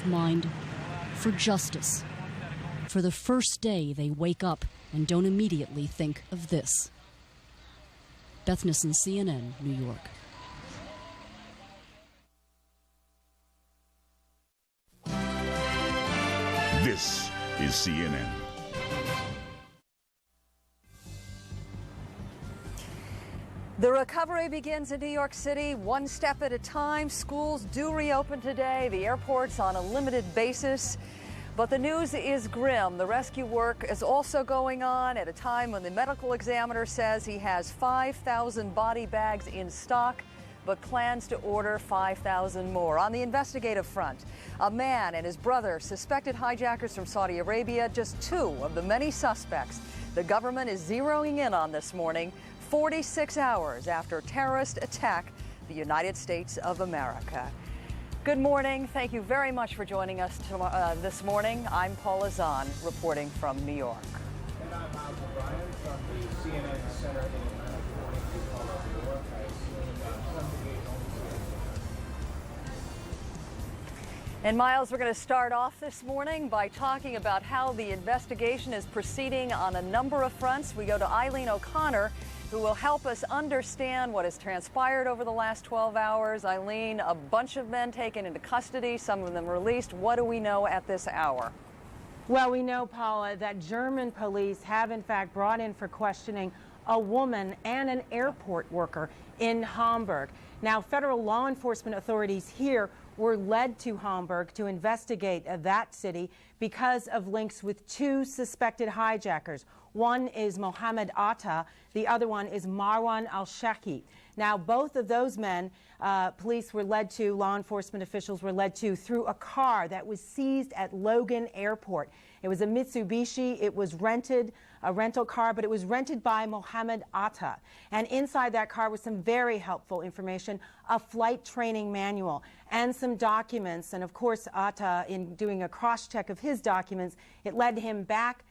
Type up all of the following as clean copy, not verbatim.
mind for justice. For the first day, they wake up and don't immediately think of this. Beth Nissen, CNN, New York. This is CNN. The recovery begins in New York City, one step at a time. Schools do reopen today. The airport's on a limited basis. But the news is grim. The rescue work is also going on at a time when the medical examiner says he has 5,000 body bags in stock, but plans to order 5,000 more. On the investigative front, a man and his brother, suspected hijackers from Saudi Arabia, just two of the many suspects the government is zeroing in on this morning, 46 hours after terrorist attack the United States of America. Good morning. Thank you very much for joining us this morning. I'm Paula Zahn, reporting from New York. And I'm Miles O'Brien from the CNN Center in Atlanta. Good morning to you, Paula, New York. I assume Sunday And Miles, we're going to start off this morning by talking about how the investigation is proceeding on a number of fronts. We go to Eileen O'Connor, who will help us understand what has transpired over the last 12 hours. Eileen, a bunch of men taken into custody, some of them released. What do we know at this hour? Well, we know, Paula, that German police have in fact brought in for questioning a woman and an airport worker in Hamburg. Now, federal law enforcement authorities here were led to Hamburg to investigate that city because of links with two suspected hijackers. One is Mohammed Atta, the other one is Marwan al-Shaki. Now, both of those men, police were led to, law enforcement officials were led to, through a car that was seized at Logan Airport. It was a Mitsubishi. It was rented, a rental car, but it was rented by Mohammed Atta. And inside that car was some very helpful information, a flight training manual, and some documents. And of course, Atta, in doing a cross-check of his documents, it led him back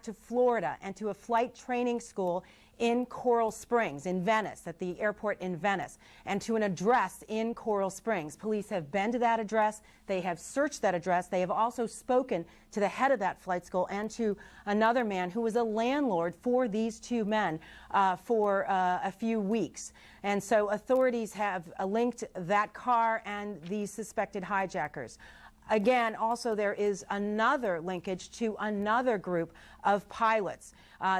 to Florida and to a flight training school in Coral Springs, in Venice, at the airport in Venice, and to an address in Coral Springs. Police have been to that address. They have searched that address. They have also spoken to the head of that flight school and to another man who was a landlord for these two men for a few weeks. And so authorities have linked that car and these suspected hijackers. Again, also there is another linkage to another group of pilots.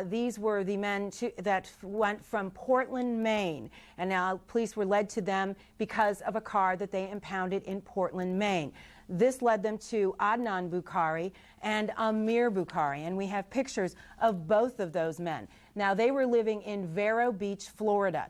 These were the men that went from Portland, Maine, and now police were led to them because of a car that they impounded in Portland, Maine. This led them to Adnan Bukhari and Amir Bukhari, and we have pictures of both of those men. Now, they were living in Vero Beach, Florida,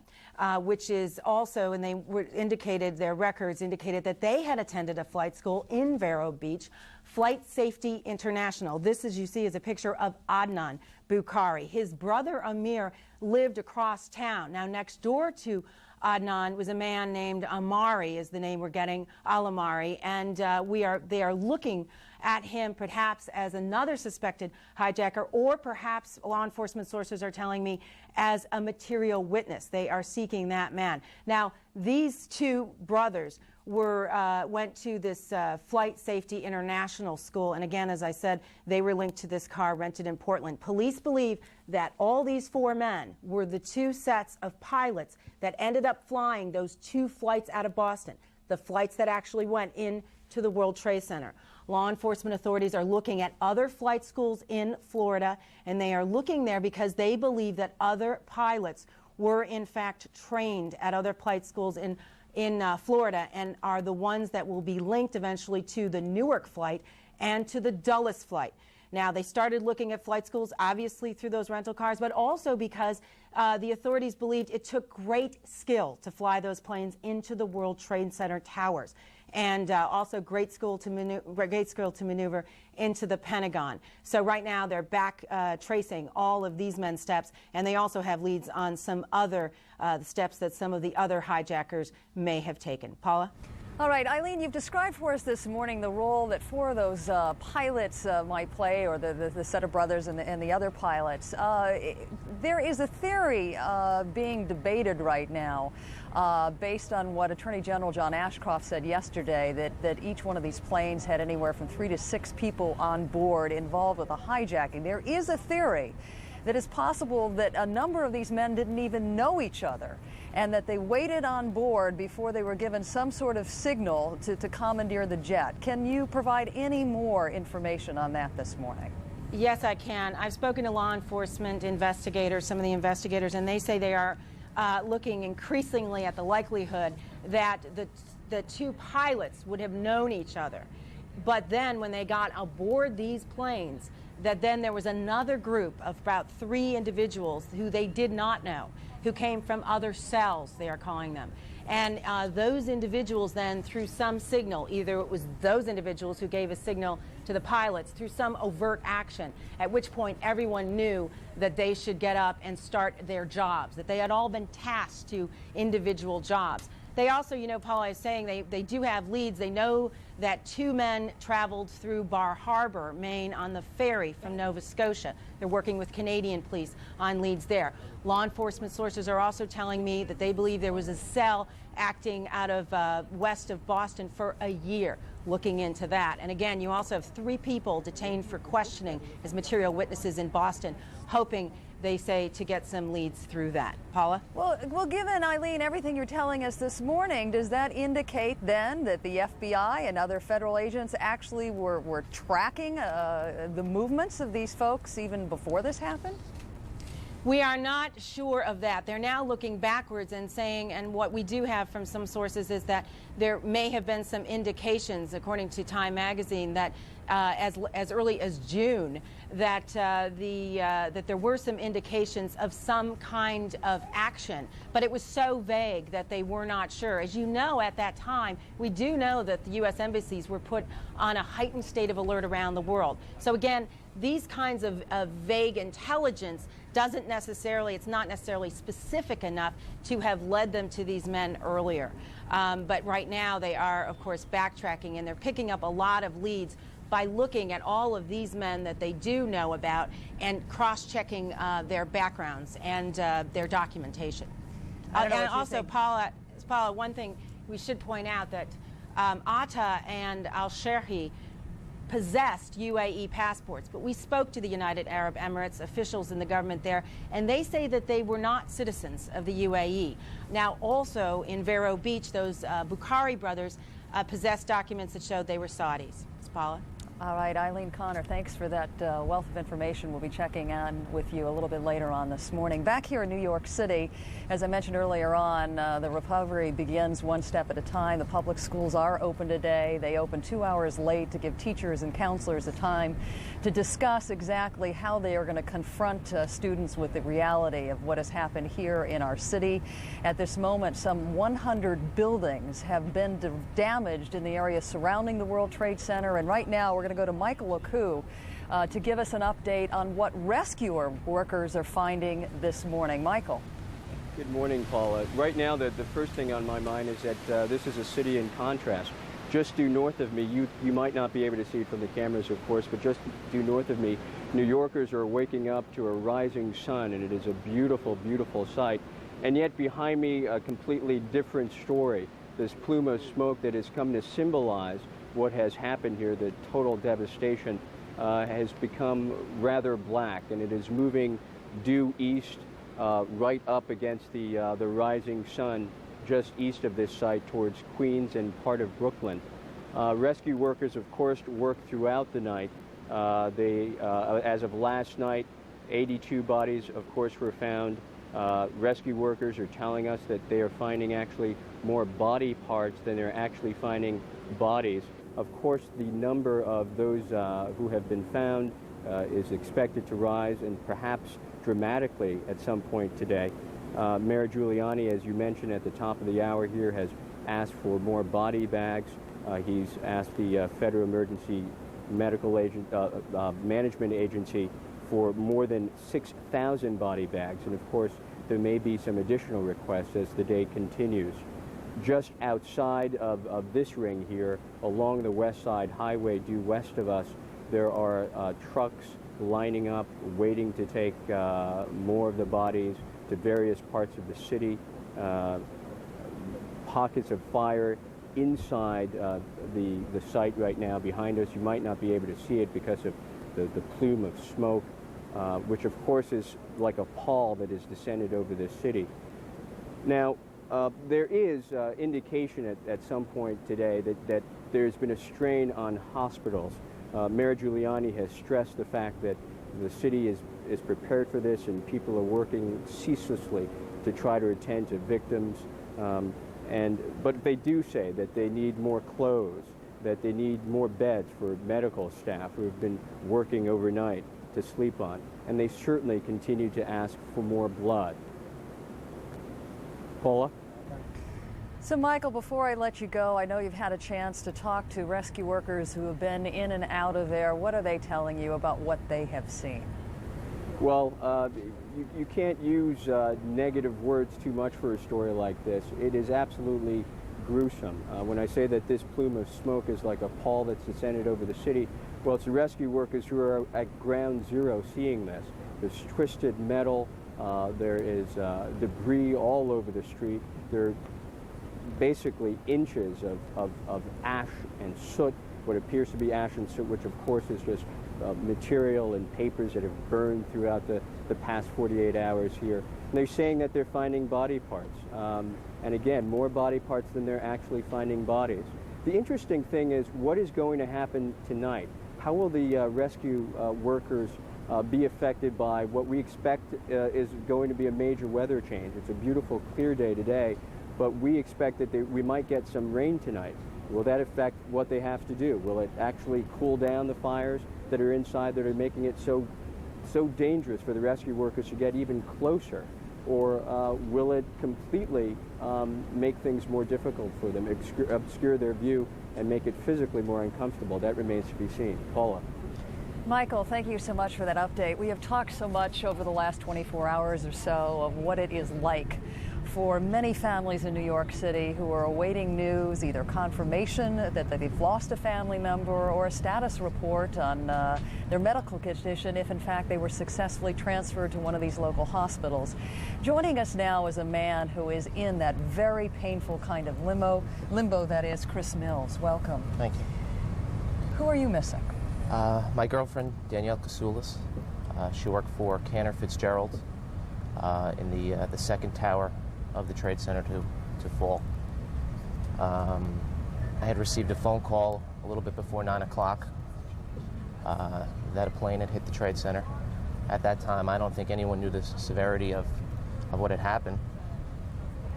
which is also, and they were indicated, their records indicated that they had attended a flight school in Vero Beach, Flight Safety International. This, as you see, is a picture of Adnan Bukhari. His brother Amir lived across town. Now, next door to Adnan was a man named Amari, is the name we're getting, Al-Amari, and they are looking at him perhaps as another suspected hijacker, or perhaps law enforcement sources are telling me as a material witness. They are seeking that man. Now, these two brothers went to this Flight Safety International school, and again, as I said, they were linked to this car rented in Portland. Police believe that all these four men were the two sets of pilots that ended up flying those two flights out of Boston, the flights that actually went into the World Trade Center. Law enforcement authorities are looking at other flight schools in Florida, and they are looking there because they believe that other pilots were in fact trained at other flight schools in Florida, and are the ones that will be linked eventually to the Newark flight and to the Dulles flight. Now, they started looking at flight schools, obviously through those rental cars, but also because the authorities believed it took great skill to fly those planes into the World Trade Center towers, and also great skill to maneuver into the Pentagon. So right now they're back tracing all of these men's steps, and they also have leads on some other steps that some of the other hijackers may have taken. Paula? All right, Eileen, you've described for us this morning the role that four of those pilots might play, or the set of brothers and the other pilots. There is a theory being debated right now based on what Attorney General John Ashcroft said yesterday, that each one of these planes had anywhere from 3 to 6 people on board involved with a hijacking. There is a theory that it's possible that a number of these men didn't even know each other, and that they waited on board before they were given some sort of signal to commandeer the jet. Can you provide any more information on that this morning? Yes, I can. I've spoken to law enforcement investigators, some of the investigators, and they say they are looking increasingly at the likelihood that the two pilots would have known each other. But then when they got aboard these planes, that then there was another group of about 3 individuals who they did not know, who came from other cells, they are calling them. And those individuals then, through some signal, either it was those individuals who gave a signal to the pilots through some overt action, at which point everyone knew that they should get up and start their jobs, that they had all been tasked to individual jobs. They also, you know, Paula is saying they do have leads. They know that 2 men traveled through Bar Harbor, Maine, on the ferry from Nova Scotia. They're working with Canadian police on leads there. Law enforcement sources are also telling me that they believe there was a cell acting out of west of Boston for a year, looking into that. And again, you also have 3 people detained for questioning as material witnesses in Boston, hoping, they say, to get some leads through that. Paula? Well, given, Eileen, everything you're telling us this morning, does that indicate then that the FBI and other federal agents actually were tracking the movements of these folks even before this happened? We are not sure of that. They're now looking backwards and saying, and what we do have from some sources is that there may have been some indications, according to Time magazine, that as early as June, that that there were some indications of some kind of action, but it was so vague that they were not sure. As you know, at that time, we do know that the U.S. embassies were put on a heightened state of alert around the world. So again, these kinds of vague intelligence doesn't necessarily, it's not necessarily specific enough to have led them to these men earlier. But right now they are, of course, backtracking, and they're picking up a lot of leads by looking at all of these men that they do know about and cross-checking their backgrounds and their documentation. And also, Paula, one thing we should point out that Atta and al-Sherhi possessed UAE passports, but we spoke to the United Arab Emirates officials in the government there, and they say that they were not citizens of the UAE. Now, also in Vero Beach, those Bukhari brothers possessed documents that showed they were Saudis. Paula? All right, Eileen Connor, thanks for that wealth of information. We'll be checking on with you a little bit later on this morning. Back here in New York City, as I mentioned earlier on, the recovery begins one step at a time. The public schools are open today. They open 2 hours late to give teachers and counselors the time to discuss exactly how they are going to confront students with the reality of what has happened here in our city. At this moment, some 100 buildings have been damaged in the area surrounding the World Trade Center, and right now we're going to go to Michael Oku to give us an update on what rescue workers are finding this morning. Michael. Good morning, Paula. Right now, the first thing on my mind is that this is a city in contrast. Just due north of me, you might not be able to see it from the cameras, of course, but just due north of me, New Yorkers are waking up to a rising sun, and it is a beautiful, beautiful sight. And yet behind me, a completely different story. This plume of smoke that has come to symbolize what has happened here, the total devastation, has become rather black, and it is moving due east, right up against the rising sun just east of this site towards Queens and part of Brooklyn. Rescue workers, of course, worked throughout the night. As of last night, 82 bodies, of course, were found. Rescue workers are telling us that they are finding actually more body parts than they're actually finding bodies. Of course, the number of those who have been found is expected to rise, and perhaps dramatically at some point today. Mayor Giuliani, as you mentioned at the top of the hour here, has asked for more body bags. He's asked the Federal Emergency Medical Management Agency for more than 6,000 body bags. And of course, there may be some additional requests as the day continues. just outside of this ring here, along the West Side Highway due west of us, there are trucks lining up, waiting to take more of the bodies to various parts of the city. Pockets of fire inside the site right now behind us. You might not be able to see it because of the plume of smoke, which of course is like a pall that has descended over this city. Now, there is indication at some point today that there's been a strain on hospitals. Mayor Giuliani has stressed the fact that the city is prepared for this and people are working ceaselessly to try to attend to victims. But they do say that they need more clothes, that they need more beds for medical staff who have been working overnight to sleep on. And they certainly continue to ask for more blood. Paula? So, Michael, before I let you go, I know you've had a chance to talk to rescue workers who have been in and out of there. What are they telling you about what they have seen? Well, you can't use negative words too much for a story like this. It is absolutely gruesome. When I say that this plume of smoke is like a pall that's descended over the city, well, it's the rescue workers who are at ground zero seeing this. There's twisted metal, there is debris all over the street. There are basically inches of ash and soot, what appears to be ash and soot, which of course is just material and papers that have burned throughout the past 48 hours here. And they're saying that they're finding body parts. And again, more body parts than they're actually finding bodies. The interesting thing is what is going to happen tonight? How will the rescue workers be affected by what we expect is going to be a major weather change? It's a beautiful, clear day today, but we expect that we might get some rain tonight. Will that affect what they have to do? Will it actually cool down the fires that are inside that are making it so dangerous for the rescue workers to get even closer? Or will it completely make things more difficult for them, obscure their view and make it physically more uncomfortable? That remains to be seen. Paula. Michael, thank you so much for that update. We have talked so much over the last 24 hours or so of what it is like for many families in New York City who are awaiting news, either confirmation that they've lost a family member or a status report on their medical condition if in fact they were successfully transferred to one of these local hospitals. Joining us now is a man who is in that very painful kind of limbo that is Chris Mills. Welcome. Thank you. Who are you missing? My girlfriend, Danielle Kasoulas. She worked for Cantor Fitzgerald in the second tower of the Trade Center to fall. I had received a phone call a little bit before 9 o'clock that a plane had hit the Trade Center. At that time, I don't think anyone knew the severity of what had happened.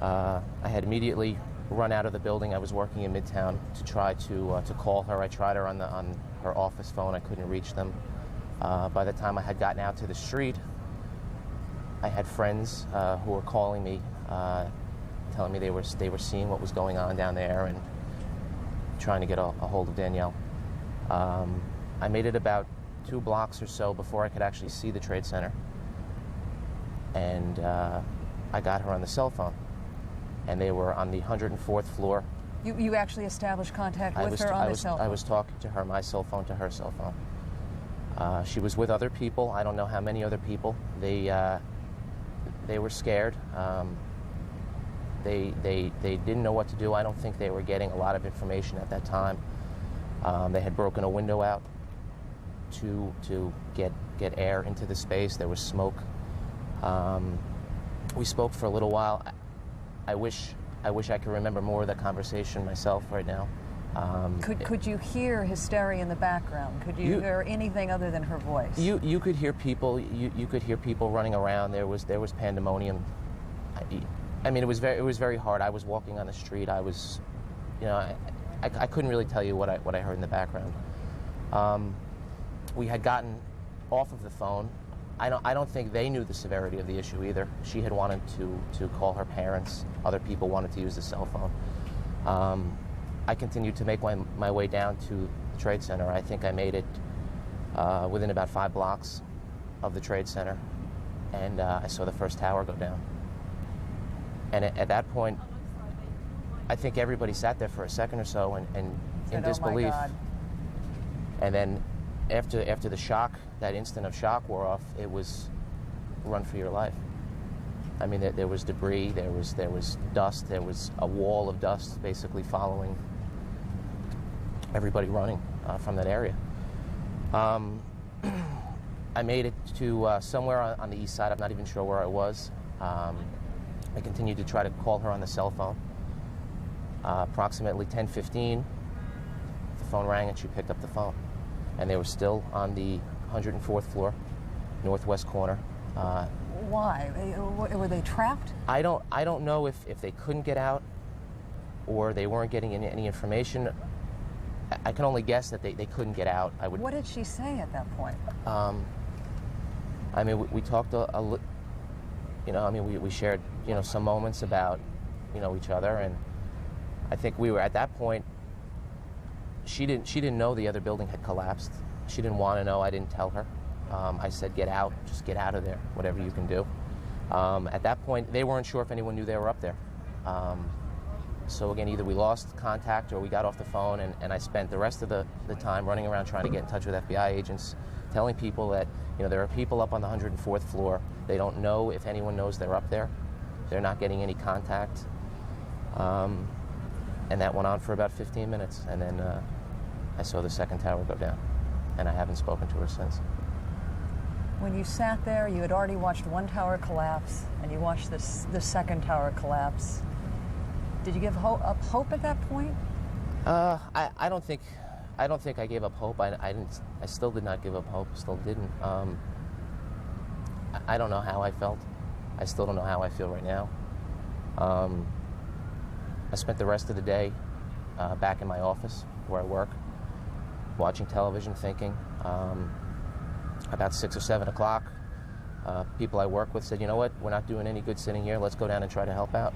I had immediately run out of the building. I was working in Midtown to try to call her. I tried her on her office phone. I couldn't reach them. By the time I had gotten out to the street, I had friends who were calling me, telling me they were seeing what was going on down there and trying to get a hold of Danielle. I made it about 2 blocks or so before I could actually see the Trade Center, and I got her on the cell phone, and they were on the 104th floor. You actually established contact with her on the cell phone? I was talking to her, my cell phone to her cell phone. She was with other people. I don't know how many other people. They were scared. They didn't know what to do. I don't think they were getting a lot of information at that time. They had broken a window out to get air into the space. There was smoke. We spoke for a little while. I wish I could remember more of that conversation myself right now. Could you hear hysteria in the background? Could you hear anything other than her voice? You could hear people. You could hear people running around. There was pandemonium. I mean, it was very hard. I was walking on the street. I was, I couldn't really tell you what I heard in the background. We had gotten off of the phone. I don't think they knew the severity of the issue either. She had wanted to call her parents. Other people wanted to use the cell phone. I continued to make my way down to the Trade Center. I think I made it within about 5 blocks of the Trade Center, and I saw the first tower go down. And at that point, I think everybody sat there for a second or so and in Said, "Oh, disbelief. my God." And then after the shock, that instant of shock wore off, it was run for your life. I mean, there was debris, there was dust, there was a wall of dust basically following everybody running from that area. I made it to somewhere on the east side. I'm not even sure where I was. I continued to try to call her on the cell phone. Approximately 10:15, the phone rang and she picked up the phone. And they were still on the 104th floor, northwest corner. Why? Were they trapped? I don't know if they couldn't get out or they weren't getting any information. I can only guess that they couldn't get out. What did she say at that point? I mean, we talked we shared, some moments about, each other, and I think we were at that point. She didn't know the other building had collapsed. She didn't want to know. I didn't tell her. I said, get out, just get out of there, whatever you can do. At that point, they weren't sure if anyone knew they were up there. So again, either we lost contact or we got off the phone, and I spent the rest of the time running around trying to get in touch with FBI agents, telling people that, there are people up on the 104th floor. They don't know if anyone knows they're up there. They're not getting any contact. And that went on for about 15 minutes, and then I saw the second tower go down, and I haven't spoken to her since. When you sat there, you had already watched one tower collapse, and you watched the second tower collapse. Did you give up hope at that point? I don't think I gave up hope. I still did not give up hope. Still didn't. I don't know how I felt. I still don't know how I feel right now. I spent the rest of the day back in my office where I work, watching television, thinking. About 6 or 7 o'clock, people I work with said, "You know what? We're not doing any good sitting here. Let's go down and try to help out."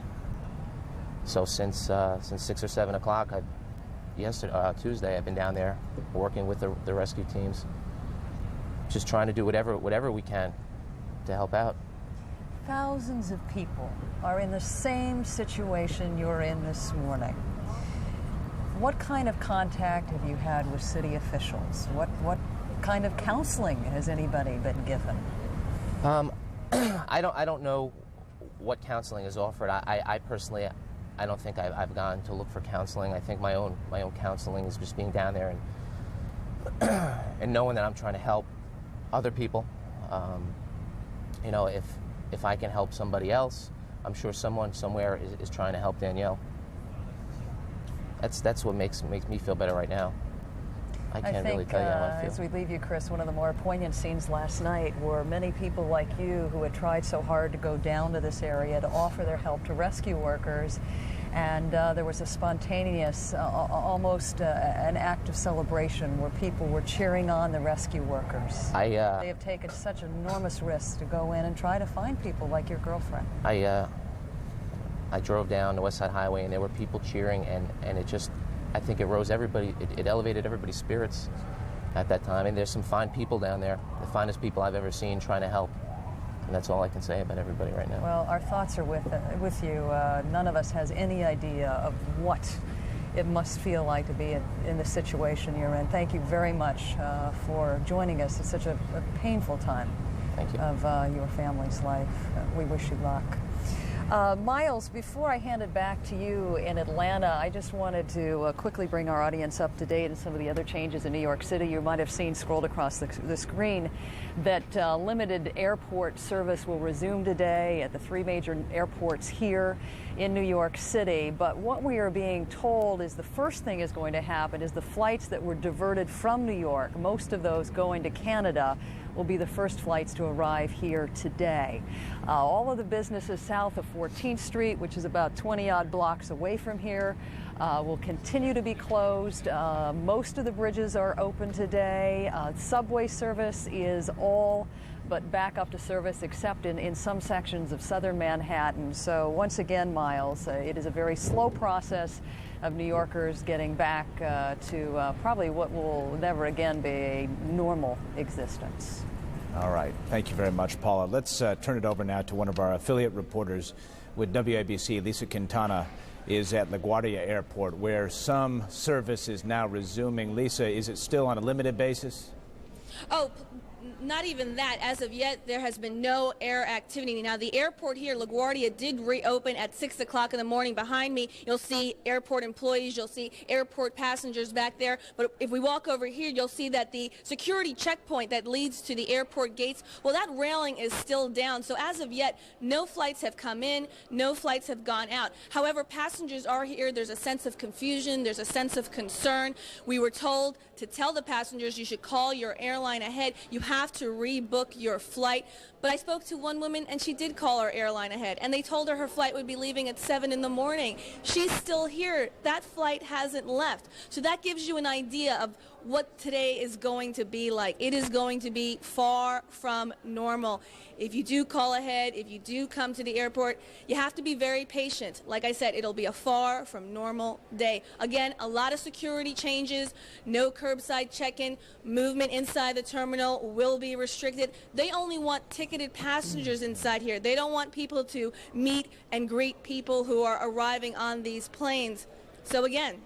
So since 6 or 7 o'clock, Tuesday, I've been down there working with the rescue teams, just trying to do whatever we can to help out. Thousands of people are in the same situation you're in this morning. What kind of contact have you had with city officials? What kind of counseling has anybody been given? I don't know what counseling is offered. I personally, I don't think I've gone to look for counseling. I think my own counseling is just being down there and knowing that I'm trying to help other people. If I can help somebody else, I'm sure someone somewhere is trying to help Danielle. That's what makes me feel better right now. I can't really tell you how I feel. As we leave you, Chris, one of the more poignant scenes last night were many people like you who had tried so hard to go down to this area to offer their help to rescue workers. And there was a spontaneous, almost an act of celebration where people were cheering on the rescue workers. They have taken such enormous risks to go in and try to find people like your girlfriend. I drove down the West Side Highway and there were people cheering, and it just, I think it rose everybody, it elevated everybody's spirits at that time. And there's some fine people down there, the finest people I've ever seen trying to help. And that's all I can say about everybody right now. Well, our thoughts are with you. None of us has any idea of what it must feel like to be in the situation you're in. Thank you very much for joining us at such a painful time of your family's life. We wish you luck. Miles, before I hand it back to you in Atlanta, I just wanted to quickly bring our audience up to date on some of the other changes in New York City. You might have seen scrolled across the screen that limited airport service will resume today at the 3 major airports here in New York City. But what we are being told is the first thing is going to happen is the flights that were diverted from New York, most of those going to Canada, will be the first flights to arrive here today. All of the businesses south of 14th Street, which is about 20-odd blocks away from here, will continue to be closed. Most of the bridges are open today. Subway service is all but back up to service except in some sections of southern Manhattan. So once again, Miles, it is a very slow process of New Yorkers getting back to probably what will never again be a normal existence. All right. Thank you very much, Paula. Let's turn it over now to one of our affiliate reporters with WABC, Lisa Quintana, is at LaGuardia Airport, where some service is now resuming. Lisa, is it still on a limited basis? Oh, not even that. As of yet, there has been no air activity. Now, the airport here, LaGuardia, did reopen at 6 o'clock in the morning. Behind me, you'll see airport employees, you'll see airport passengers back there. But if we walk over here, you'll see that the security checkpoint that leads to the airport gates, well, that railing is still down. So as of yet, no flights have come in, no flights have gone out. However, passengers are here. There's a sense of confusion. There's a sense of concern. We were told to tell the passengers you should call your airline ahead. You have to rebook your flight. But I spoke to one woman, and she did call her airline ahead, and they told her flight would be leaving at 7 in the morning. She's still here. That flight hasn't left. So that gives you an idea of what today is going to be like. It is going to be far from normal. If you do call ahead, if you do come to the airport, you have to be very patient. Like I said, it'll be a far from normal day. Again, a lot of security changes, no curbside check-in, movement inside the terminal will be restricted. They only want ticketed passengers inside here. They don't want people to meet and greet people who are arriving on these planes. So again,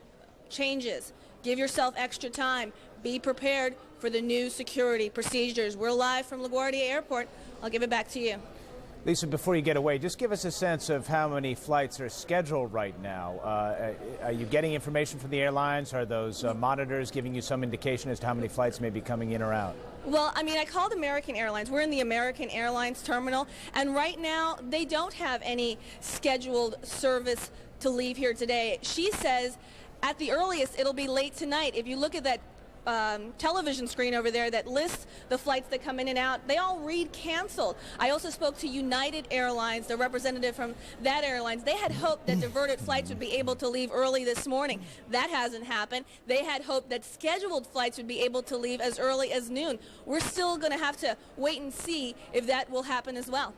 changes. Give yourself extra time. Be prepared for the new security procedures. We're live from LaGuardia Airport. I'll give it back to you. Lisa, before you get away, just give us a sense of how many flights are scheduled right now. Are you getting information from the airlines? Are those monitors giving you some indication as to how many flights may be coming in or out? Well, I mean, I called American Airlines. We're in the American Airlines terminal, and right now they don't have any scheduled service to leave here today. She says at the earliest it'll be late tonight. If you look at that television screen over there that lists the flights that come in and out, they all read canceled. I also spoke to United Airlines, the representative from that airlines. They had hoped that diverted flights would be able to leave early this morning. That hasn't happened. They had hoped that scheduled flights would be able to leave as early as noon. We're still going to have to wait and see if that will happen as well.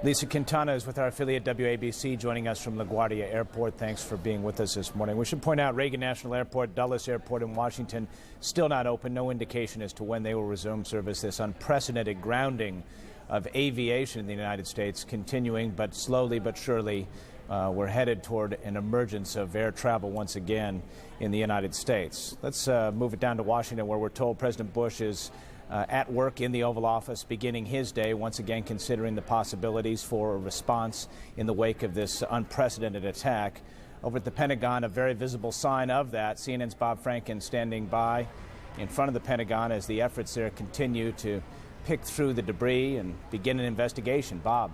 Lisa Quintana is with our affiliate WABC, joining us from LaGuardia Airport. Thanks for being with us this morning. We should point out Reagan National Airport, Dulles Airport in Washington, still not open. No indication as to when they will resume service. This unprecedented grounding of aviation in the United States continuing, but slowly but surely we're headed toward an emergence of air travel once again in the United States. Let's move it down to Washington, where we're told President Bush is at work in the Oval Office, beginning his day, once again considering the possibilities for a response in the wake of this unprecedented attack. Over at the Pentagon, a very visible sign of that. CNN's Bob Franken standing by in front of the Pentagon as the efforts there continue to pick through the debris and begin an investigation. Bob.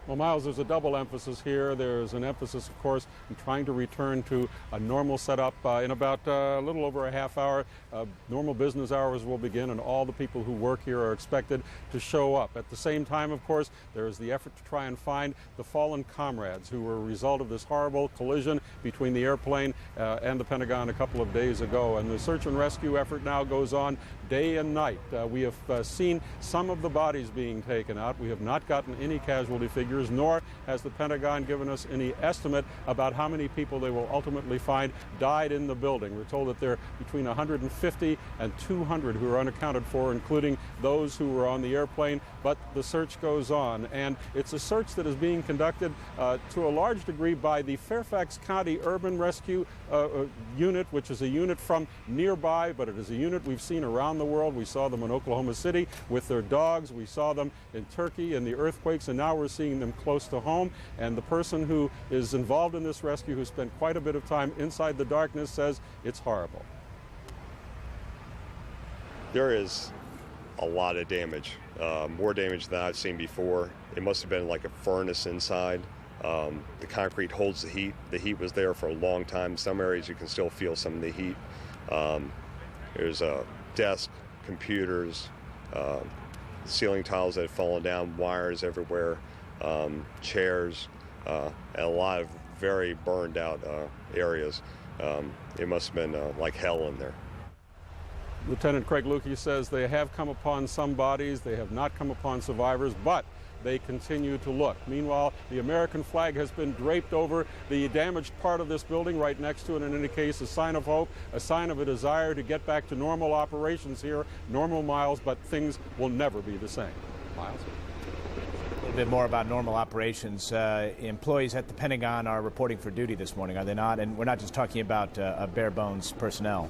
Well, Miles, there's a double emphasis here. There's an emphasis, of course, in trying to return to a normal setup in about a little over a half hour. Normal business hours will begin, and all the people who work here are expected to show up. At the same time, of course, there is the effort to try and find the fallen comrades who were a result of this horrible collision between the airplane and the Pentagon a couple of days ago. And the search and rescue effort now goes on day and night. We have seen some of the bodies being taken out. We have not gotten any casualty figures, nor has the Pentagon given us any estimate about how many people they will ultimately find died in the building. We're told that there are between 150 and 200 who are unaccounted for, including those who were on the airplane, but the search goes on. And it's a search that is being conducted to a large degree by the Fairfax County Urban Rescue Unit, which is a unit from nearby, but it is a unit we've seen around the world. We saw them in Oklahoma City with their dogs. We saw them in Turkey in the earthquakes, and now we're seeing them close to home. And the person who is involved in this rescue, who spent quite a bit of time inside the darkness, says it's horrible. There is a lot of damage, more damage than I've seen before. It must have been like a furnace inside. The concrete holds the heat. The heat was there for a long time. In some areas you can still feel some of the heat. There's a desk, computers, ceiling tiles that have fallen down, wires everywhere, chairs, and a lot of very burned out areas. It must have been like hell in there. Lieutenant Craig Lukey says they have come upon some bodies, they have not come upon survivors, but they continue to look. Meanwhile, the American flag has been draped over the damaged part of this building right next to it, and in any case, a sign of hope, a sign of a desire to get back to normal operations here, normal, Miles, but things will never be the same. Miles? A bit more about normal operations. Employees at the Pentagon are reporting for duty this morning, are they not? And we're not just talking about bare bones personnel.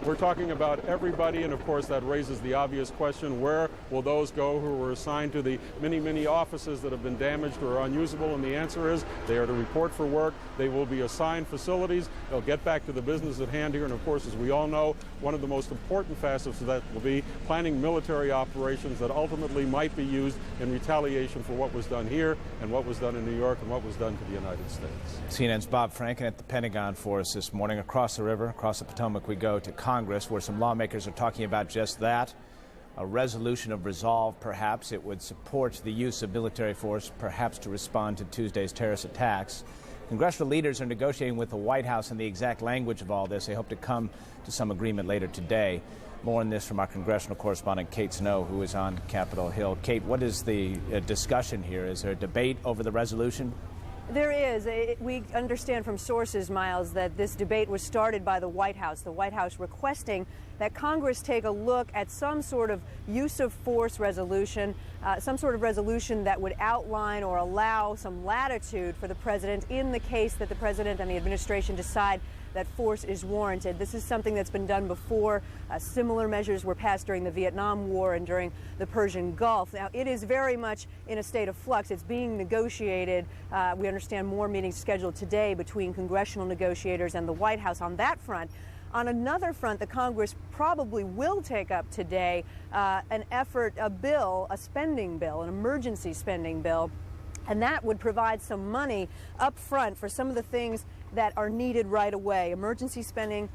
We're talking about everybody, and of course that raises the obvious question, where will those go who were assigned to the many offices that have been damaged or are unusable? And the answer is they are to report for work. They will be assigned facilities. They'll get back to the business at hand here. And of course, as we all know, one of the most important facets of that will be planning military operations that ultimately might be used in retaliation for what was done here and what was done in New York and what was done to the United States. CNN's Bob Franken at the Pentagon for us this morning. Across the river, across the Potomac, we go to Congress, where some lawmakers are talking about just that. A resolution of resolve, perhaps. It would support the use of military force, perhaps to respond to Tuesday's terrorist attacks. Congressional leaders are negotiating with the White House on the exact language of all this. They hope to come to some agreement later today. More on this from our congressional correspondent, Kate Snow, who is on Capitol Hill. Kate, what is the discussion here? Is there a debate over the resolution? There is. We understand from sources, Miles, that this debate was started by the White House requesting that Congress take a look at some sort of use of force resolution, some sort of resolution that would outline or allow some latitude for the president in the case that the president and the administration decide that force is warranted. This is something that's been done before. Similar measures were passed during the Vietnam War and during the Persian Gulf. Now, it is very much in a state of flux. It's being negotiated. We understand more meetings scheduled today between congressional negotiators and the White House on that front. On another front, the Congress probably will take up today an effort, a spending bill, an emergency spending bill, and that would provide some money up front for some of the things that are needed right away. Emergency spending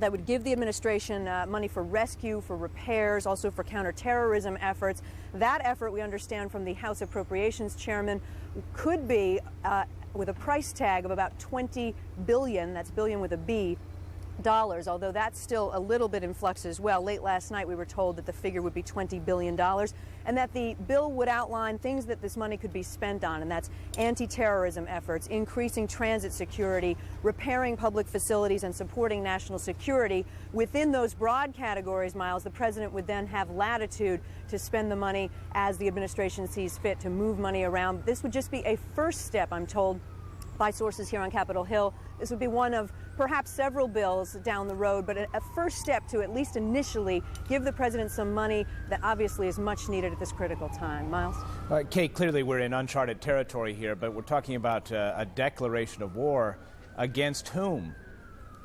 that would give the administration money for rescue, for repairs, also for counterterrorism efforts. That effort, we understand from the House Appropriations Chairman, could be with a price tag of about $20 billion, that's billion with a B, dollars, although that's still a little bit in flux as well. Late last night we were told that the figure would be $20 billion and that the bill would outline things that this money could be spent on, and that's anti-terrorism efforts, increasing transit security, repairing public facilities, and supporting national security. Within those broad categories, Miles, the president would then have latitude to spend the money as the administration sees fit, to move money around. This would just be a first step, I'm told by sources here on Capitol Hill. This would be one of perhaps several bills down the road, but a first step to at least initially give the president some money that obviously is much needed at this critical time. Miles? Kate, clearly we're in uncharted territory here, but we're talking about a declaration of war against whom?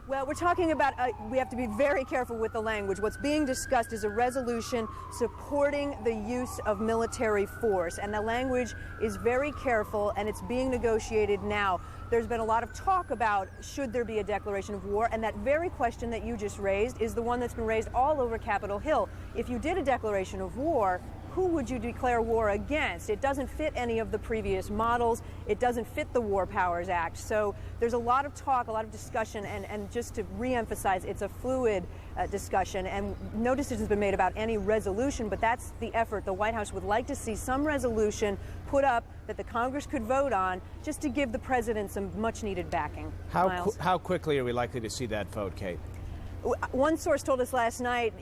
Well, we're talking about, we have to be very careful with the language. What's being discussed is a resolution supporting the use of military force, and the language is very careful, and it's being negotiated now. There's been a lot of talk about should there be a declaration of war, and that very question that you just raised is the one that's been raised all over Capitol Hill. If you did a declaration of war, who would you declare war against? It doesn't fit any of the previous models. It doesn't fit the War Powers Act. So there's a lot of talk, a lot of discussion, and just to reemphasize, it's a fluid discussion, and no decision's been made about any resolution, but that's the effort. The White House would like to see some resolution put up that the Congress could vote on, just to give the president some much-needed backing. How quickly are we likely to see that vote, Kate? One source told us last night,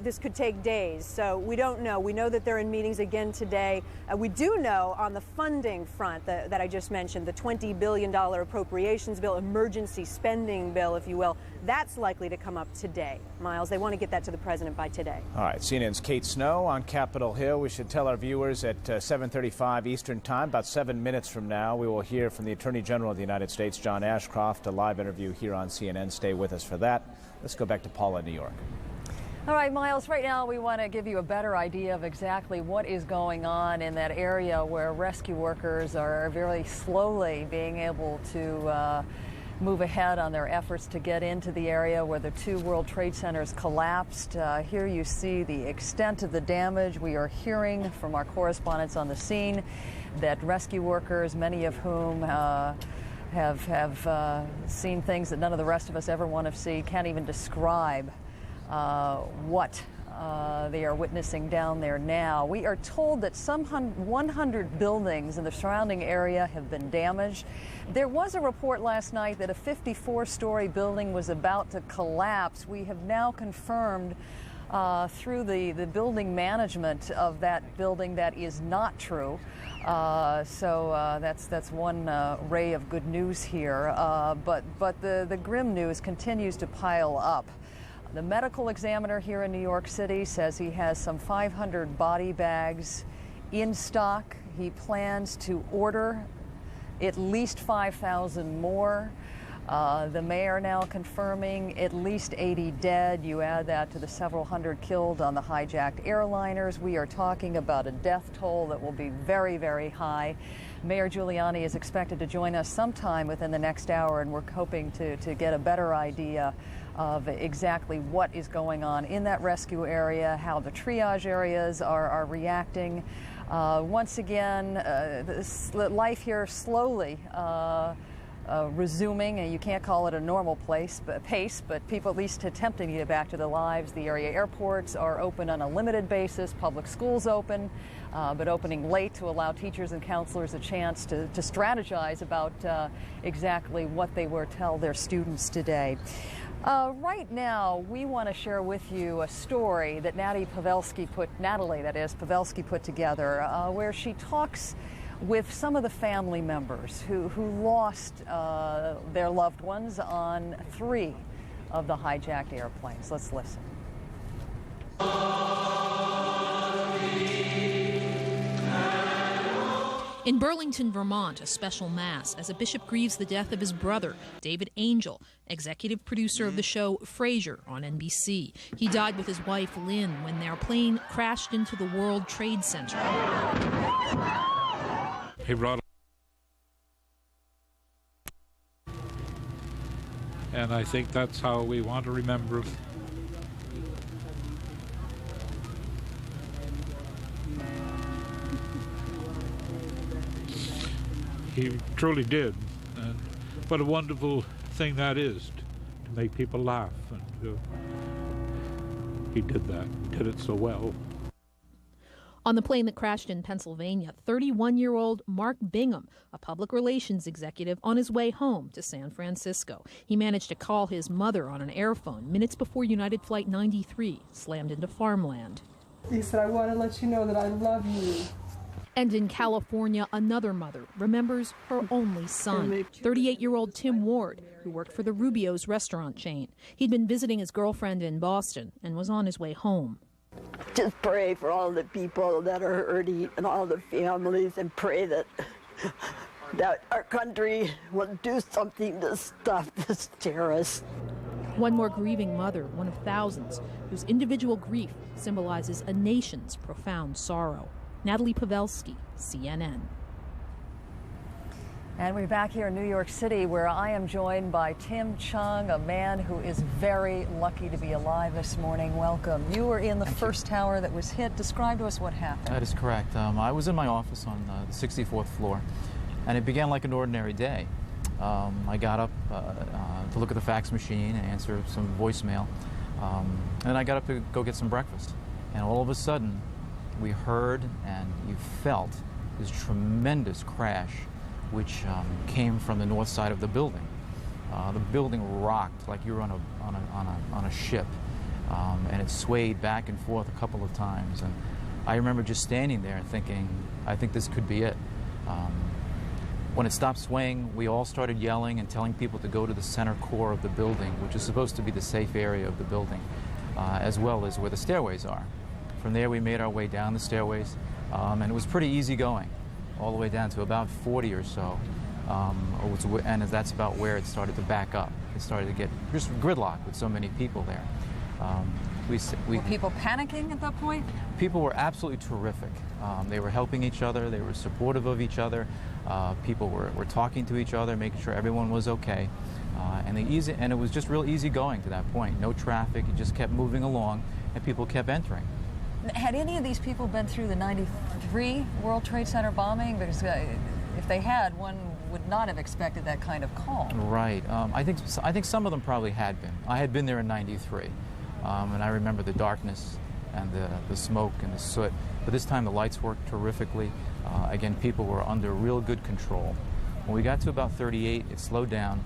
this could take days, so we don't know. We know that they're in meetings again today. We do know on the funding front that I just mentioned, the $20 billion appropriations bill, emergency spending bill, if you will, that's likely to come up today. Miles, they want to get that to the president by today. All right, CNN's Kate Snow on Capitol Hill. We should tell our viewers at 7:35 Eastern Time, about 7 minutes from now, we will hear from the Attorney General of the United States, John Ashcroft, a live interview here on CNN. Stay with us for that. Let's go back to Paula in New York. All right, Miles, right now we want to give you a better idea of exactly what is going on in that area where rescue workers are very slowly being able to move ahead on their efforts to get into the area where the two World Trade Centers collapsed. Here you see the extent of the damage. We are hearing from our correspondents on the scene that rescue workers, many of whom have seen things that none of the rest of us ever want to see, can't even describe what they are witnessing down there now. We are told that some 100 buildings in the surrounding area have been damaged. There was a report last night that a 54-story building was about to collapse. We have now confirmed through the building management of that building that is not true. So that's one ray of good news here. But the grim news continues to pile up. The medical examiner here in New York City says he has some 500 body bags in stock. He plans to order at least 5,000 more. The mayor now confirming at least 80 dead. You add that to the several hundred killed on the hijacked airliners. We are talking about a death toll that will be very, very high. Mayor Giuliani is expected to join us sometime within the next hour, and we're hoping to get a better idea of exactly what is going on in that rescue area, how the triage areas are reacting. Once again, life here slowly resuming. You can't call it a normal pace, but people at least attempting to get back to their lives. The area airports are open on a limited basis, public schools open, but opening late to allow teachers and counselors a chance to strategize about exactly what they will tell their students today. Right now, we want to share with you a story that Natalie Pawelski put together, where she talks with some of the family members who lost their loved ones on 3 of the hijacked airplanes. Let's listen. In Burlington, Vermont, a special mass as a bishop grieves the death of his brother, David Angel, executive producer of the show Frasier on NBC. He died with his wife, Lynn, when their plane crashed into the World Trade Center. He brought, and I think that's how we want to remember him. He truly did, and what a wonderful thing that is, to make people laugh, and he did that. He did it so well. On the plane that crashed in Pennsylvania, 31-year-old Mark Bingham, a public relations executive, on his way home to San Francisco. He managed to call his mother on an airphone minutes before United Flight 93 slammed into farmland. He said, "I want to let you know that I love you." And in California, another mother remembers her only son, 38-year-old Tim Ward, who worked for the Rubio's restaurant chain. He'd been visiting his girlfriend in Boston and was on his way home. Just pray for all the people that are hurting and all the families, and pray that our country will do something to stop this terrorist. One more grieving mother, one of thousands, whose individual grief symbolizes a nation's profound sorrow. Natalie Pawelski, CNN. And we're back here in New York City, where I am joined by Tim Chung, a man who is very lucky to be alive this morning. Welcome. You were in the first tower that was hit. Describe to us what happened. That is correct. I was in my office on the 64th floor, and it began like an ordinary day. I got up to look at the fax machine and answer some voicemail, and then I got up to go get some breakfast. And all of a sudden, we heard and you felt this tremendous crash, which came from the north side of the building. The building rocked like you were on a ship, and it swayed back and forth a couple of times. And I remember just standing there and thinking, I think this could be it. When it stopped swaying, we all started yelling and telling people to go to the center core of the building, which is supposed to be the safe area of the building, as well as where the stairways are. From there, we made our way down the stairways, and it was pretty easy going, all the way down to about 40 or so, and that's about where it started to back up. It started to get just gridlocked with so many people there. Were people panicking at that point? People were absolutely terrific. They were helping each other. They were supportive of each other. People were talking to each other, making sure everyone was okay. And it was just real easy going to that point. No traffic. It just kept moving along, and people kept entering. Had any of these people been through the 93 World Trade Center bombing? Because if they had, one would not have expected that kind of calm. Right. I think some of them probably had been. I had been there in 93, and I remember the darkness and the smoke and the soot. But this time the lights worked terrifically. Again, people were under real good control. When we got to about 38, it slowed down,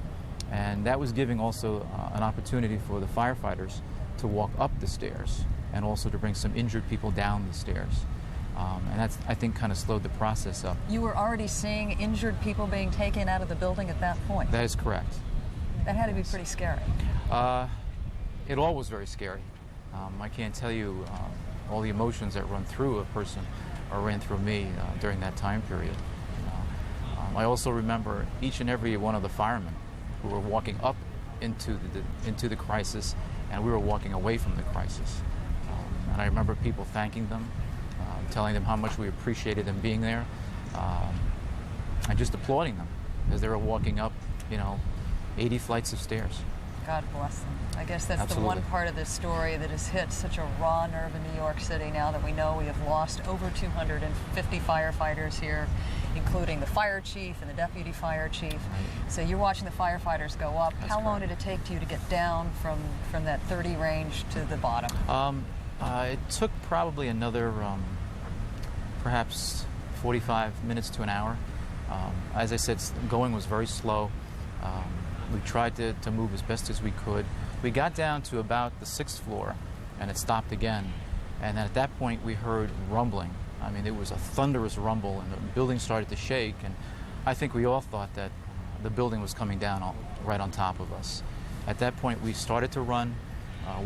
and that was giving also an opportunity for the firefighters to walk up the stairs. and also to bring some injured people down the stairs. And that's, I think, kind of slowed the process up. You were already seeing injured people being taken out of the building at that point? That is correct. That had to be pretty scary. It all was very scary. I can't tell you all the emotions that run through a person or ran through me during that time period. I also remember each and every one of the firemen who were walking up into the crisis, and we were walking away from the crisis. And I remember people thanking them, telling them how much we appreciated them being there, and just applauding them as they were walking up, 80 flights of stairs. God bless them. I guess that's Absolutely. the one part of this story that has hit such a raw nerve in New York City now that we know we have lost over 250 firefighters here, including the fire chief and the deputy fire chief. So you're watching the firefighters go up. That's How long correct. did it take you to get down from that 30 range to the bottom? It took probably another perhaps 45 minutes to an hour. As I said, going was very slow. We tried to move as best as we could. We got down to about the 6th floor, and it stopped again. And then at that point, we heard rumbling. I mean, it was a thunderous rumble, and the building started to shake. And I think we all thought that the building was coming down right on top of us. At that point, we started to run.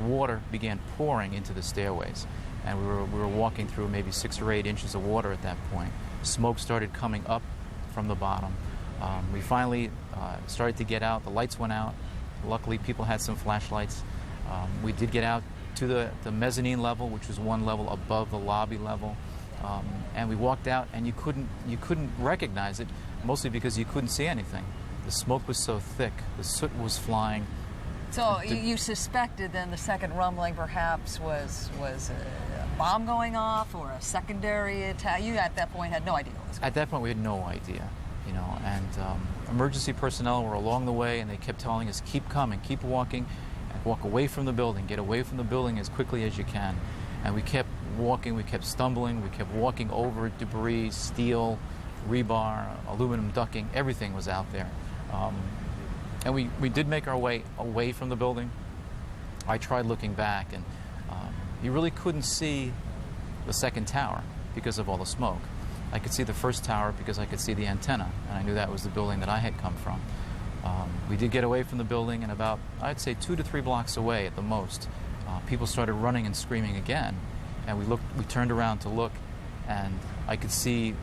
Water began pouring into the stairways, and we were walking through maybe 6 or 8 inches of water at that point. Smoke started coming up from the bottom. We finally started to get out. The lights went out. Luckily, people had some flashlights. We did get out to the mezzanine level, which was one level above the lobby level, and we walked out, and you couldn't recognize it, mostly because you couldn't see anything. The smoke was so thick. The soot was flying. So you suspected then the second rumbling perhaps was a bomb going off or a secondary attack? You at that point had no idea what was going on. At that point, we had no idea, and emergency personnel were along the way, and they kept telling us, keep coming, keep walking, and walk away from the building, get away from the building as quickly as you can. And we kept walking, we kept stumbling, we kept walking over debris, steel, rebar, aluminum ducting, everything was out there. And we did make our way away from the building. I tried looking back, and you really couldn't see the second tower because of all the smoke. I could see the first tower because I could see the antenna, and I knew that was the building that I had come from. We did get away from the building, and about, I'd say, 2 to 3 blocks away at the most, people started running and screaming again, and we turned around to look, and I could see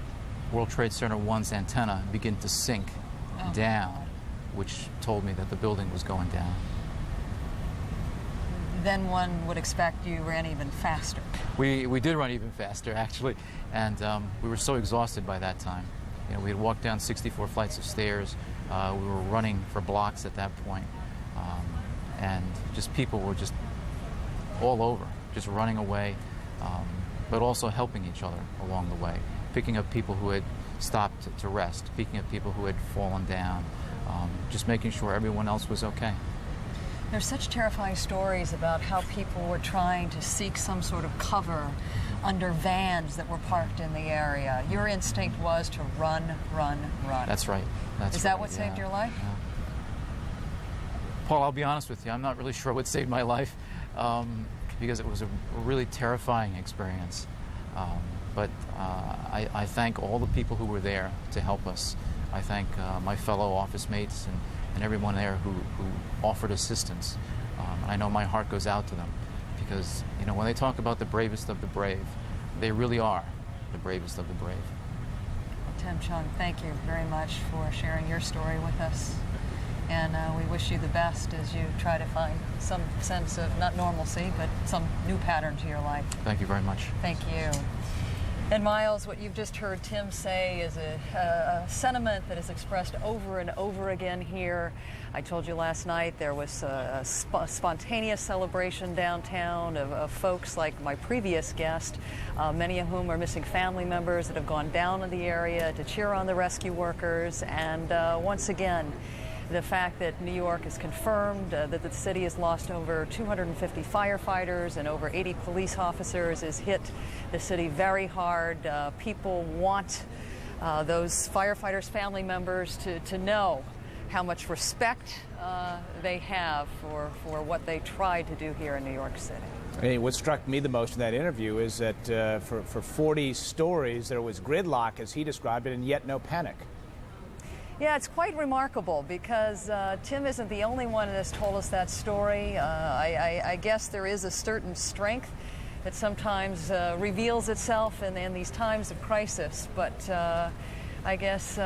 World Trade Center 1's antenna begin to sink down, which told me that the building was going down. Then one would expect you ran even faster. We did run even faster, actually, and we were so exhausted by that time. We had walked down 64 flights of stairs. We were running for blocks at that point, and just people were just all over, just running away, but also helping each other along the way, picking up people who had stopped to rest, picking up people who had fallen down, just making sure everyone else was okay. There's such terrifying stories about how people were trying to seek some sort of cover under vans that were parked in the area. Your instinct was to run, run, run. That's right. Is that what saved your life? Yeah. Paul, I'll be honest with you, I'm not really sure what saved my life, because it was a really terrifying experience. But I thank all the people who were there to help us. I thank my fellow office mates and everyone there who offered assistance. And I know my heart goes out to them because, when they talk about the bravest of the brave, they really are the bravest of the brave. Tim Chung, thank you very much for sharing your story with us. And we wish you the best as you try to find some sense of, not normalcy, but some new pattern to your life. Thank you very much. Thank you. And Miles, what you've just heard Tim say is a sentiment that is expressed over and over again here. I told you last night there was a spontaneous celebration downtown of folks like my previous guest, many of whom are missing family members that have gone down to the area to cheer on the rescue workers. And once again, the fact that New York has confirmed that the city has lost over 250 firefighters and over 80 police officers has hit the city very hard. People want those firefighters' family members to know how much respect they have for what they tried to do here in New York City. Hey, what struck me the most in that interview is that for 40 stories there was gridlock, as he described it, and yet no panic. Yeah, it's quite remarkable because Tim isn't the only one that has told us that story. I guess there is a certain strength that sometimes reveals itself in these times of crisis, but I guess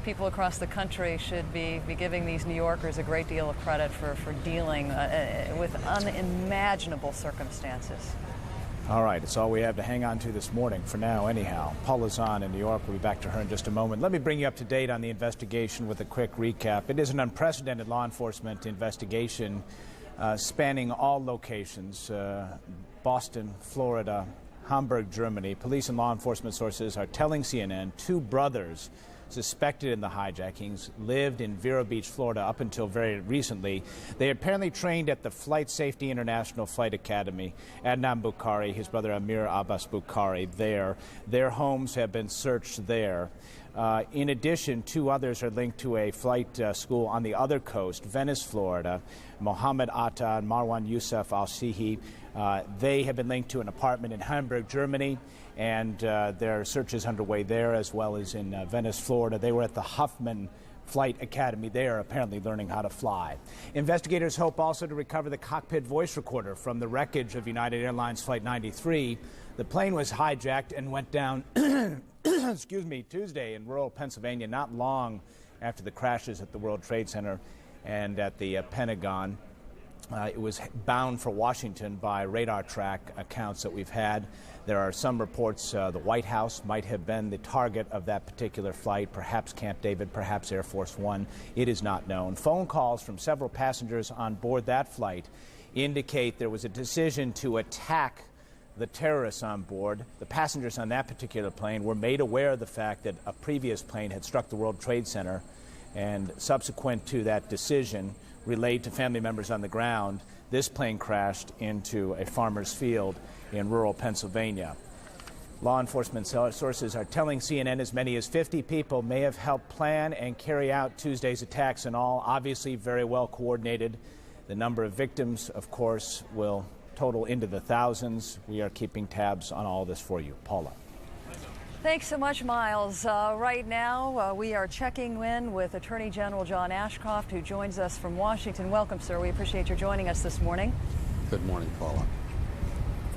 people across the country should be giving these New Yorkers a great deal of credit for dealing with unimaginable circumstances. All right, it's all we have to hang on to this morning for now anyhow. Paula Zahn in New York. We'll be back to her in just a moment. Let me bring you up to date on the investigation with a quick recap. It is an unprecedented law enforcement investigation spanning all locations, Boston, Florida, Hamburg, Germany. Police and law enforcement sources are telling CNN 2 brothers suspected in the hijackings lived in Vero Beach, Florida up until very recently. They apparently trained at the Flight Safety International Flight Academy. Adnan Bukhari, his brother Amir Abbas Bukhari, there. Their homes have been searched there. In addition, 2 others are linked to a flight school on the other coast, Venice, Florida. Mohammed Atta and Marwan Youssef Al-Sihi. They have been linked to an apartment in Hamburg, Germany, and there are searches underway there as well as in Venice, Florida. They were at the Huffman Flight Academy there, apparently learning how to fly. Investigators hope also to recover the cockpit voice recorder from the wreckage of United Airlines Flight 93. The plane was hijacked and went down Tuesday in rural Pennsylvania, not long after the crashes at the World Trade Center and at the Pentagon. It was bound for Washington by radar track accounts that we've had. There are some reports the White House might have been the target of that particular flight, perhaps Camp David, perhaps Air Force One. It is not known. Phone calls from several passengers on board that flight indicate there was a decision to attack the terrorists on board. The passengers on that particular plane were made aware of the fact that a previous plane had struck the World Trade Center, and subsequent to that decision, relayed to family members on the ground, this plane crashed into a farmer's field in rural Pennsylvania. Law enforcement sources are telling CNN as many as 50 people may have helped plan and carry out Tuesday's attacks, and all obviously very well coordinated. The number of victims, of course, will total into the thousands. We are keeping tabs on all this for you. Paula. Thanks so much, Miles. Right now, we are checking in with Attorney General John Ashcroft, who joins us from Washington. Welcome, sir. We appreciate your joining us this morning. Good morning, Paula.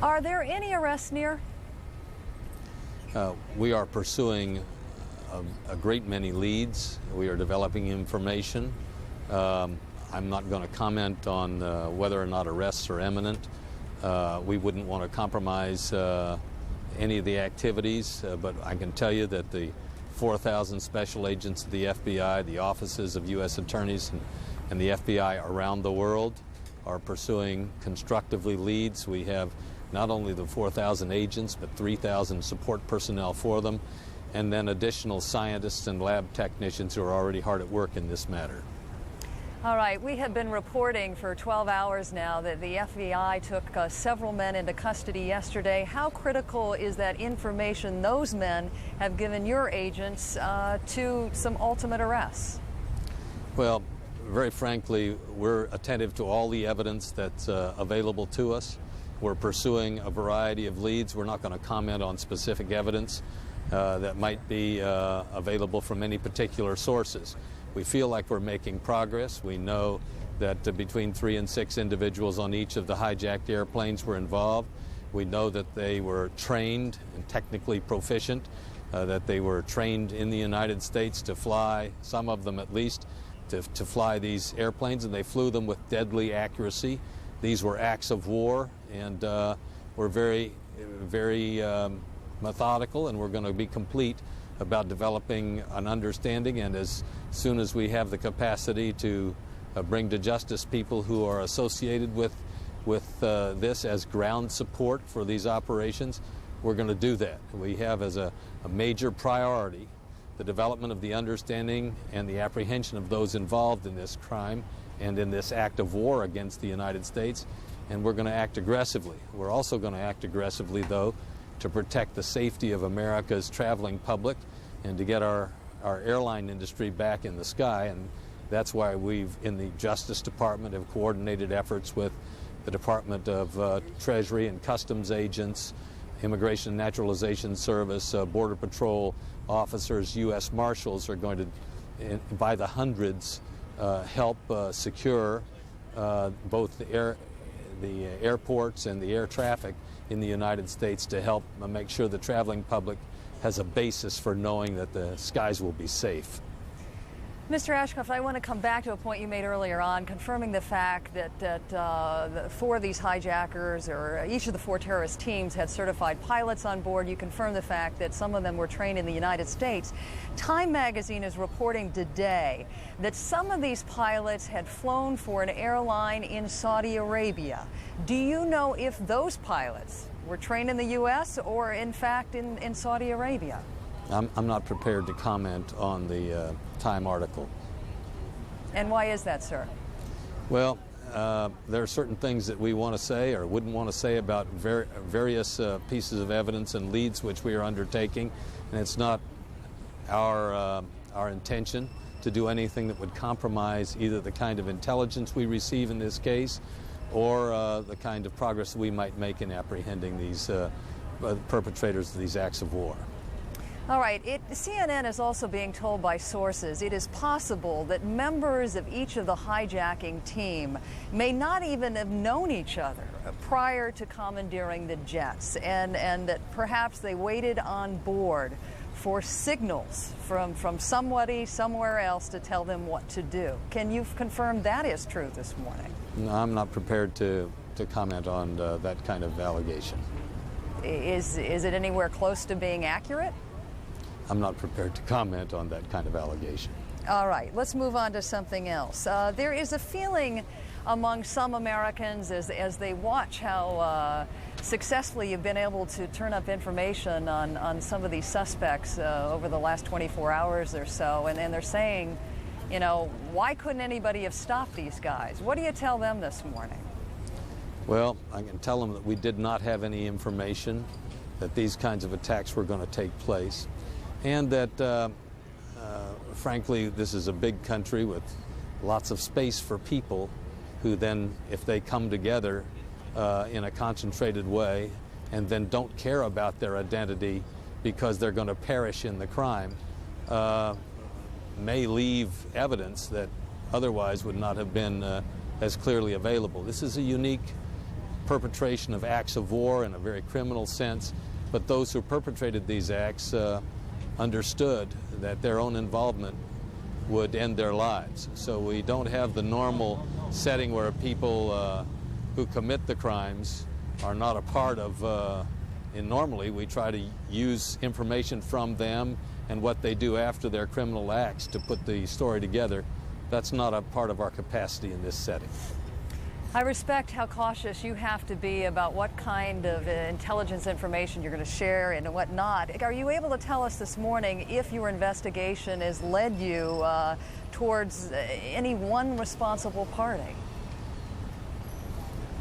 Are there any arrests near? We are pursuing a great many leads. We are developing information. I'm not going to comment on whether or not arrests are imminent. We wouldn't want to compromise any of the activities, but I can tell you that the 4,000 special agents of the FBI, the offices of U.S. attorneys and the FBI around the world are pursuing constructively leads. We have not only the 4,000 agents, but 3,000 support personnel for them, and then additional scientists and lab technicians who are already hard at work in this matter. All right, we have been reporting for 12 hours now that the FBI took several men into custody yesterday. How critical is that information those men have given your agents to some ultimate arrests? Well, very frankly, we're attentive to all the evidence that's available to us. We're pursuing a variety of leads. We're not going to comment on specific evidence that might be available from any particular sources. We feel like we're making progress. We know that between 3 and 6 individuals on each of the hijacked airplanes were involved. We know that they were trained and technically proficient, that they were trained in the United States to fly, some of them at least, to fly these airplanes, and they flew them with deadly accuracy. These were acts of war, and we're very, very methodical, and we're going to be complete about developing an understanding, and as soon as we have the capacity to bring to justice people who are associated with this as ground support for these operations, we're going to do that. We have as a major priority the development of the understanding and the apprehension of those involved in this crime and in this act of war against the United States, and we're going to act aggressively. We're also going to act aggressively, though, to protect the safety of America's traveling public and to get our airline industry back in the sky. And that's why we've, in the Justice Department, have coordinated efforts with the Department of Treasury and Customs agents, Immigration and Naturalization Service, Border Patrol officers, U.S. Marshals are going to, by the hundreds, help secure both the airports and the air traffic in the United States to help make sure the traveling public has a basis for knowing that the skies will be safe. Mr. Ashcroft, I want to come back to a point you made earlier on, confirming the fact that four of these hijackers, or each of the four terrorist teams, had certified pilots on board. You confirmed the fact that some of them were trained in the United States. Time magazine is reporting today that some of these pilots had flown for an airline in Saudi Arabia. Do you know if those pilots were trained in the U.S. or, in fact, in Saudi Arabia? I'm not prepared to comment on the Time article. And why is that, sir? Well, there are certain things that we want to say or wouldn't want to say about various pieces of evidence and leads which we are undertaking, and it's not our intention to do anything that would compromise either the kind of intelligence we receive in this case or the kind of progress we might make in apprehending these perpetrators of these acts of war. All right, CNN is also being told by sources it is possible that members of each of the hijacking team may not even have known each other prior to commandeering the jets, and that perhaps they waited on board for signals from somebody somewhere else to tell them what to do. Can you confirm that is true this morning? No, I'm not prepared to comment on that kind of allegation. Is it anywhere close to being accurate? I'm not prepared to comment on that kind of allegation. All right, let's move on to something else. There is a feeling among some Americans as they watch how successfully you've been able to turn up information on some of these suspects over the last 24 hours or so, and they're saying, you know, why couldn't anybody have stopped these guys? What do you tell them this morning? Well, I can tell them that we did not have any information that these kinds of attacks were going to take place, and that, frankly, this is a big country with lots of space for people who then, if they come together in a concentrated way and then don't care about their identity because they're going to perish in the crime, may leave evidence that otherwise would not have been as clearly available. This is a unique perpetration of acts of war in a very criminal sense, but those who perpetrated these acts understood that their own involvement would end their lives. So we don't have the normal setting where people who commit the crimes are not a part of, and normally we try to use information from them and what they do after their criminal acts to put the story together. That's not a part of our capacity in this setting. I respect how cautious you have to be about what kind of intelligence information you're going to share and what not. Are you able to tell us this morning if your investigation has led you towards any one responsible party?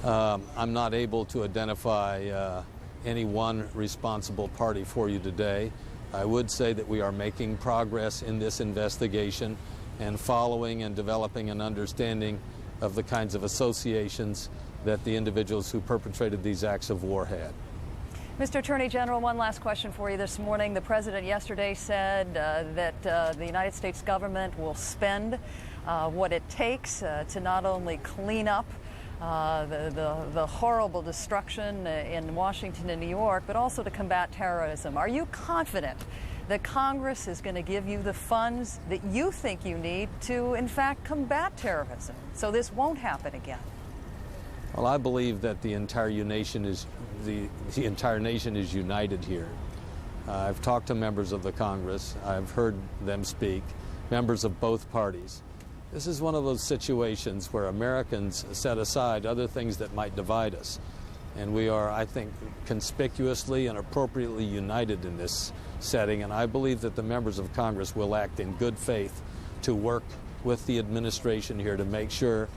I'm not able to identify any one responsible party for you today. I would say that we are making progress in this investigation and following and developing an understanding of the kinds of associations that the individuals who perpetrated these acts of war had. Mr. Attorney General, one last question for you this morning. The President yesterday said that the United States government will spend what it takes to not only clean up the horrible destruction in Washington and New York, but also to combat terrorism. Are you confident that Congress is going to give you the funds that you think you need to, in fact, combat terrorism, so this won't happen again? Well, I believe that the entire nation is united here. I've talked to members of the Congress. I've heard them speak, members of both parties. This is one of those situations where Americans set aside other things that might divide us. And we are, I think, conspicuously and appropriately united in this setting. And I believe that the members of Congress will act in good faith to work with the administration here to make sure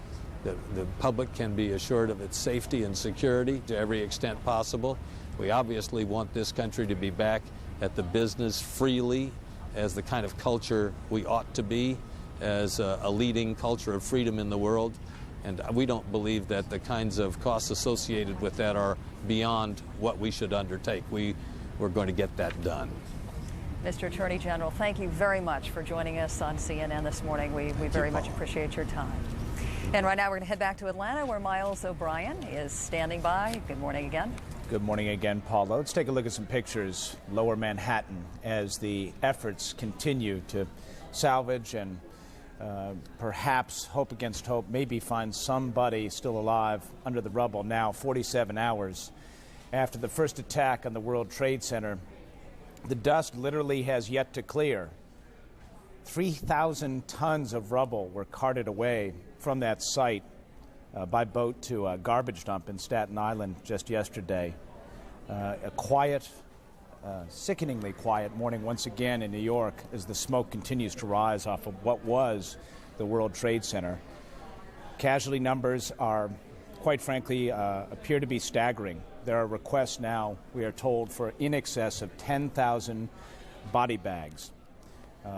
that the public can be assured of its safety and security to every extent possible. We obviously want this country to be back at the business freely as the kind of culture we ought to be, as a leading culture of freedom in the world. And we don't believe that the kinds of costs associated with that are beyond what we should undertake. We're going to get that done. Mr. Attorney General, thank you very much for joining us on CNN this morning. We very much appreciate your time. And right now we're going to head back to Atlanta, where Miles O'Brien is standing by. Good morning again. Good morning again, Paula. Let's take a look at some pictures. Lower Manhattan, as the efforts continue to salvage and perhaps hope against hope, maybe find somebody still alive under the rubble now, 47 hours after the first attack on the World Trade Center. The dust literally has yet to clear. 3,000 tons of rubble were carted away from that site by boat to a garbage dump in Staten Island just yesterday. A quiet, sickeningly quiet morning once again in New York as the smoke continues to rise off of what was the World Trade Center. Casualty numbers are, quite frankly, appear to be staggering. There are requests now, we are told, for in excess of 10,000 body bags.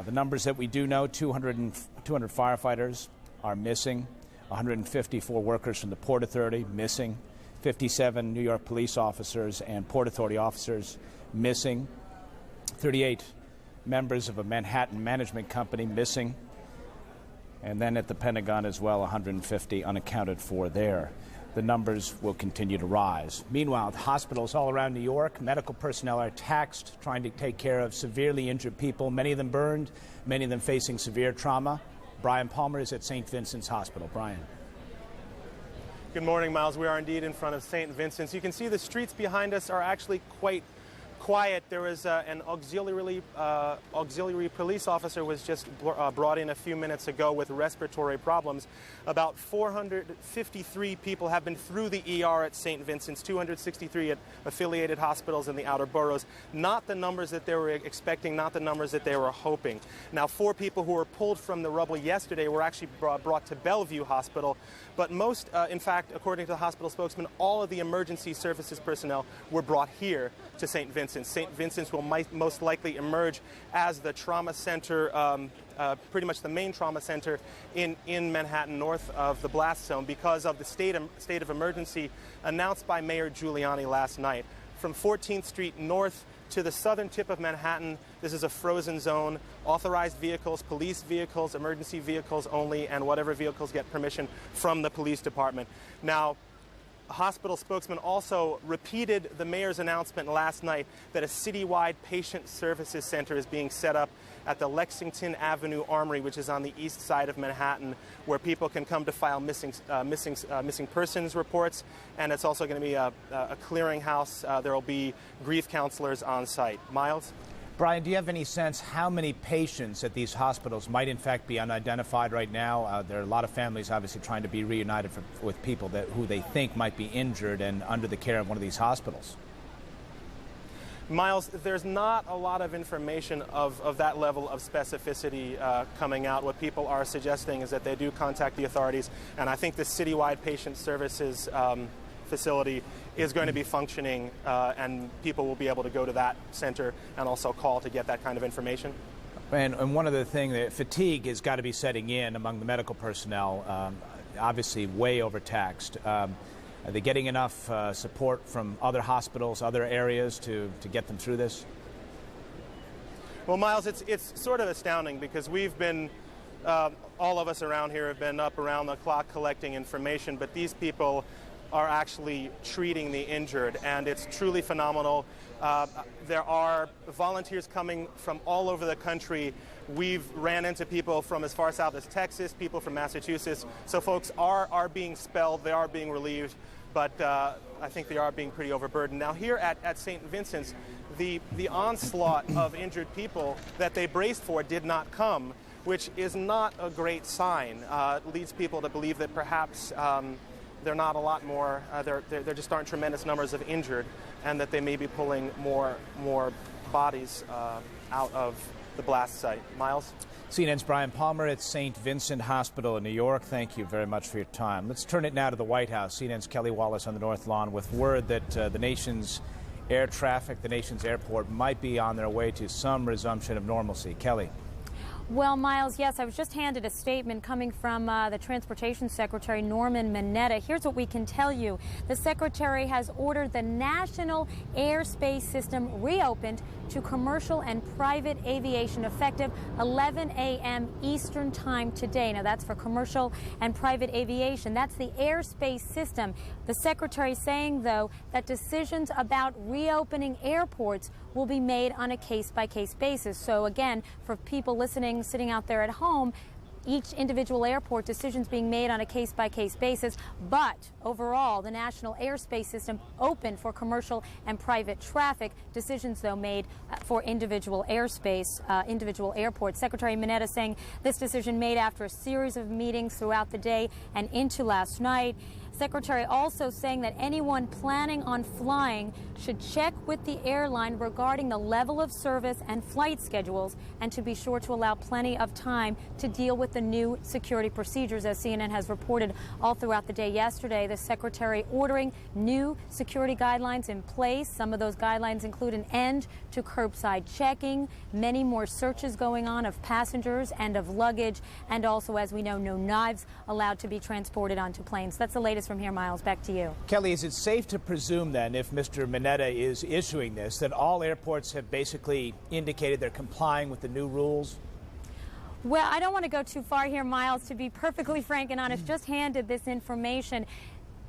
The numbers that we do know, 200 firefighters are missing, 154 workers from the Port Authority missing, 57 New York police officers and Port Authority officers missing, 38 members of a Manhattan management company missing, and then at the Pentagon as well, 150 unaccounted for there. The numbers will continue to rise. Meanwhile, hospitals all around New York, medical personnel are taxed trying to take care of severely injured people, many of them burned, many of them facing severe trauma. Brian Palmer is at St. Vincent's Hospital. Brian. Good morning, Miles. We are indeed in front of St. Vincent's. You can see the streets behind us are actually quite quiet. There was an auxiliary police officer was just brought in a few minutes ago with respiratory problems. About 453 people have been through the ER at St. Vincent's, 263 at affiliated hospitals in the outer boroughs. Not the numbers that they were expecting, not the numbers that they were hoping. Now, 4 people who were pulled from the rubble yesterday were actually brought to Bellevue Hospital, but most, in fact, according to the hospital spokesman, all of the emergency services personnel were brought here to St. Vincent's. St. Vincent's will most likely emerge as the trauma center, pretty much the main trauma center in Manhattan, north of the blast zone, because of the state of emergency announced by Mayor Giuliani last night. From 14th Street north to the southern tip of Manhattan, this is a frozen zone. Authorized vehicles, police vehicles, emergency vehicles only, and whatever vehicles get permission from the police department. Now, a hospital spokesman also repeated the mayor's announcement last night that a citywide patient services center is being set up at the Lexington Avenue Armory, which is on the east side of Manhattan, where people can come to file missing persons reports. And it's also going to be a clearinghouse. There will be grief counselors on site. Miles? Brian, do you have any sense how many patients at these hospitals might in fact be unidentified right now? There are a lot of families obviously trying to be reunited with people who they think might be injured and under the care of one of these hospitals. Miles, there's not a lot of information of that level of specificity coming out. What people are suggesting is that they do contact the authorities, and I think the citywide patient services facility is going to be functioning, and people will be able to go to that center and also call to get that kind of information. And one of the things, that fatigue has got to be setting in among the medical personnel, obviously way overtaxed. Are they getting enough support from other hospitals, other areas to get them through this? Well, Miles, it's sort of astounding because we've been, all of us around here have been up around the clock collecting information, but these people are actually treating the injured, and it's truly phenomenal. There are volunteers coming from all over the country. We've ran into people from as far south as Texas, people from Massachusetts. So folks are being spelled, they are being relieved, but I think they are being pretty overburdened. Now here at St. Vincent's, the onslaught of injured people that they braced for did not come, which is not a great sign. It leads people to believe that perhaps they're not a lot more, there just aren't tremendous numbers of injured, and that they may be pulling more bodies out of the blast site. Miles? CNN's Brian Palmer at St. Vincent Hospital in New York. Thank you very much for your time. Let's turn it now to the White House. CNN's Kelly Wallace on the North Lawn with word that the nation's air traffic, the nation's airport, might be on their way to some resumption of normalcy. Kelly. Well, Miles, yes, I was just handed a statement coming from the Transportation Secretary, Norman Mineta. Here's what we can tell you. The Secretary has ordered the National Airspace System reopened to commercial and private aviation effective 11 a.m. Eastern Time today. Now, that's for commercial and private aviation. That's the airspace system. The Secretary saying, though, that decisions about reopening airports will be made on a case-by-case basis. So, again, for people listening, sitting out there at home, each individual airport decisions being made on a case-by-case basis, but overall the national airspace system open for commercial and private traffic. Decisions, though, made for individual airspace, individual airports. Secretary Mineta saying this decision made after a series of meetings throughout the day and into last night. Secretary also saying that anyone planning on flying should check with the airline regarding the level of service and flight schedules, and to be sure to allow plenty of time to deal with the new security procedures. As CNN has reported all throughout the day yesterday, the Secretary ordering new security guidelines in place. Some of those guidelines include an end to curbside checking, many more searches going on of passengers and of luggage, and also, as we know, no knives allowed to be transported onto planes. That's the latest from here. Miles, back to you. Kelly, is it safe to presume then, if Mr. Mineta is issuing this, that all airports have basically indicated they're complying with the new rules? Well, I don't want to go too far here, Miles, to be perfectly frank and honest. Just handed this information.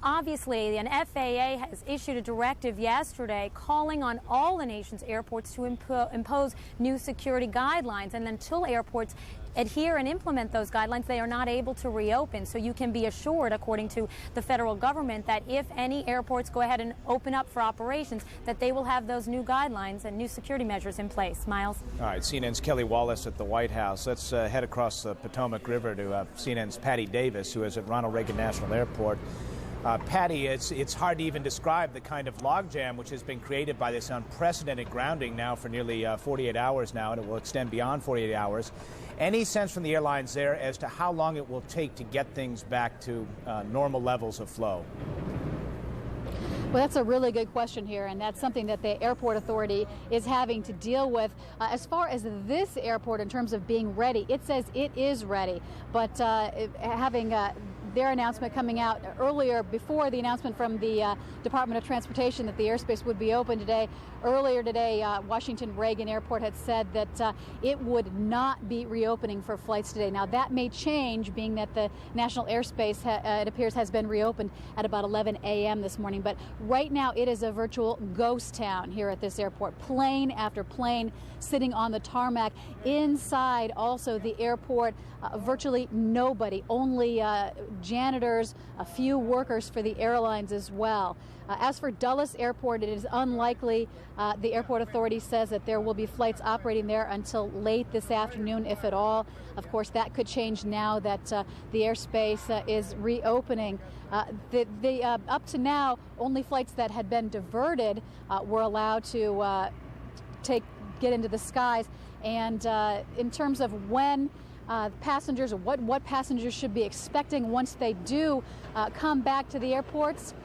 Obviously, an FAA has issued a directive yesterday calling on all the nation's airports to impose new security guidelines. And until airports adhere and implement those guidelines, they are not able to reopen. So you can be assured, according to the federal government, that if any airports go ahead and open up for operations, that they will have those new guidelines and new security measures in place. Miles? All right, CNN's Kelly Wallace at the White House. Let's head across the Potomac River to CNN's Patty Davis, who is at Ronald Reagan National Airport. Patty, it's hard to even describe the kind of logjam which has been created by this unprecedented grounding now for nearly 48 hours now, and it will extend beyond 48 hours. Any sense from the airlines there as to how long it will take to get things back to normal levels of flow? Well, that's a really good question here, and that's something that the airport authority is having to deal with. As far as this airport, in terms of being ready, it says it is ready, but having their announcement coming out earlier, before the announcement from the Department of Transportation that the airspace would be open today. Earlier today, Washington Reagan Airport had said that it would not be reopening for flights today. Now, that may change, being that the national airspace, it appears, has been reopened at about 11 a.m. this morning. But right now, it is a virtual ghost town here at this airport. Plane after plane sitting on the tarmac. Inside, also, the airport, virtually nobody, only janitors, a few workers for the airlines as well. As for Dulles Airport, it is unlikely. The airport authority says that there will be flights operating there until late this afternoon, if at all. Of course, that could change now that the airspace is reopening. Up to now, only flights that had been diverted were allowed to get into the skies. And in terms of when passengers, or what passengers should be expecting once they do come back to the airports,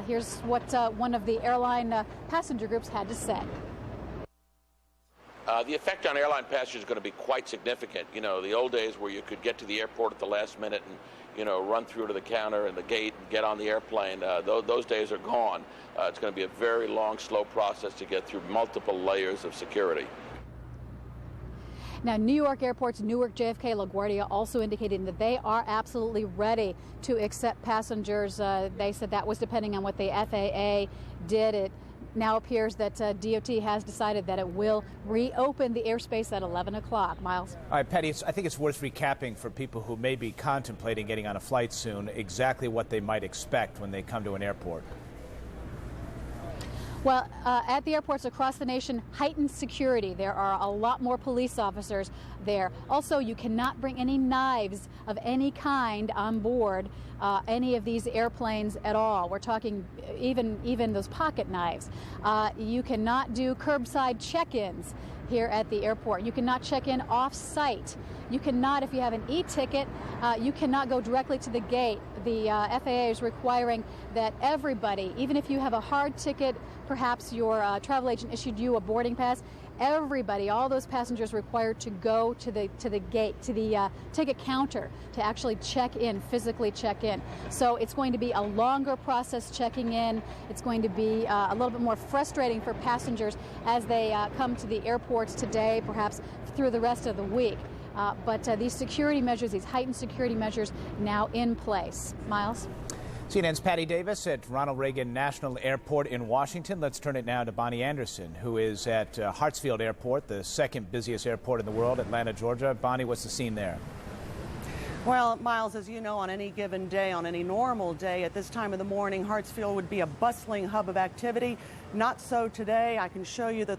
here's what one of the airline passenger groups had to say. The effect on airline passengers is going to be quite significant. You know, the old days where you could get to the airport at the last minute and, you know, run through to the counter and the gate and get on the airplane, those days are gone. It's going to be a very long, slow process to get through multiple layers of security. Now, New York airports, Newark, JFK, LaGuardia, also indicating that they are absolutely ready to accept passengers. They said that was depending on what the FAA did. It now appears that DOT has decided that it will reopen the airspace at 11 o'clock. Miles? All right, Patty, I think it's worth recapping for people who may be contemplating getting on a flight soon exactly what they might expect when they come to an airport. Well, at the airports across the nation, heightened security. There are a lot more police officers there. Also, you cannot bring any knives of any kind on board any of these airplanes at all. We're talking even those pocket knives. You cannot do curbside check-ins. here at the airport. You cannot check in off-site. You cannot, if you have an e-ticket, you cannot go directly to the gate. The FAA is requiring that everybody, even if you have a hard ticket, perhaps your travel agent issued you a boarding pass, everybody, all those passengers required to go to the gate, to the ticket counter to actually check in, physically check in. So it's going to be a longer process checking in. It's going to be a little bit more frustrating for passengers as they come to the airports today, perhaps through the rest of the week. But these security measures, these heightened security measures now in place. Miles? CNN's Patty Davis at Ronald Reagan National Airport in Washington. Let's turn it now to Bonnie Anderson, who is at Hartsfield Airport, the second busiest airport in the world, Atlanta, Georgia. Bonnie, what's the scene there? Well, Miles, as you know, on any given day, on any normal day at this time of the morning, Hartsfield would be a bustling hub of activity. Not so today. I can show you that there's